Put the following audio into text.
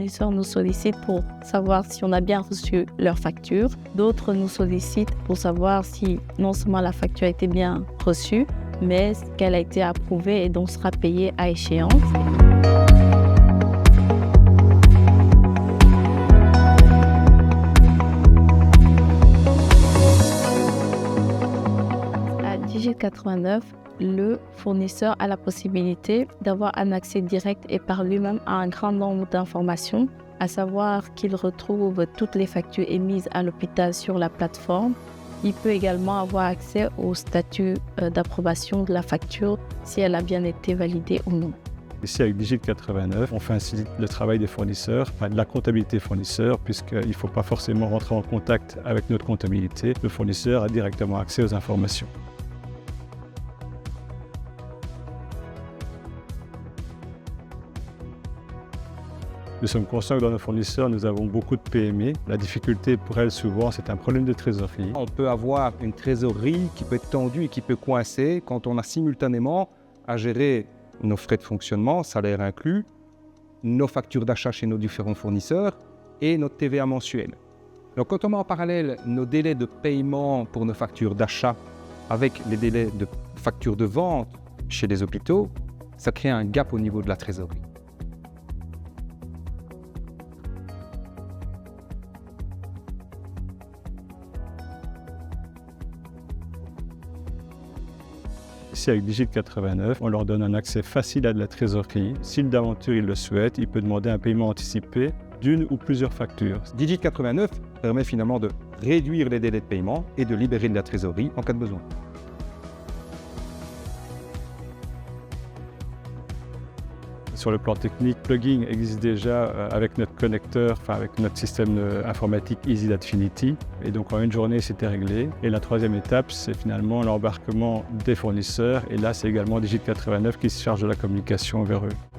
fournisseurs nous sollicitent pour savoir si on a bien reçu leur facture. D'autres nous sollicitent pour savoir si non seulement la facture a été bien reçue, mais qu'elle a été approuvée et donc sera payée à échéance. À Digit89, le fournisseur a la possibilité d'avoir un accès direct et par lui-même à un grand nombre d'informations, à savoir qu'il retrouve toutes les factures émises à l'hôpital sur la plateforme. Il peut également avoir accès au statut d'approbation de la facture, si elle a bien été validée ou non. Ici, avec Digit89, on facilite le travail des fournisseurs, de la comptabilité fournisseur, puisqu'il ne faut pas forcément rentrer en contact avec notre comptabilité. Le fournisseur a directement accès aux informations. Nous sommes conscients que dans nos fournisseurs, nous avons beaucoup de PME. La difficulté pour elles, souvent, c'est un problème de trésorerie. On peut avoir une trésorerie qui peut être tendue et qui peut coincer quand on a simultanément à gérer nos frais de fonctionnement, salaire inclus, nos factures d'achat chez nos différents fournisseurs et notre TVA mensuelle. Donc quand on met en parallèle nos délais de paiement pour nos factures d'achat avec les délais de factures de vente chez les hôpitaux, ça crée un gap au niveau de la trésorerie. Ici, avec Digit89, on leur donne un accès facile à de la trésorerie. Si d'aventure il le souhaite, il peut demander un paiement anticipé d'une ou plusieurs factures. Digit89 permet finalement de réduire les délais de paiement et de libérer de la trésorerie en cas de besoin. Sur le plan technique, le plugin existe déjà avec notre connecteur, avec notre système informatique EasyDataFinity. Et donc en une journée, c'était réglé. Et la troisième étape, c'est finalement l'embarquement des fournisseurs. Et là, c'est également Digit89 qui se charge de la communication vers eux.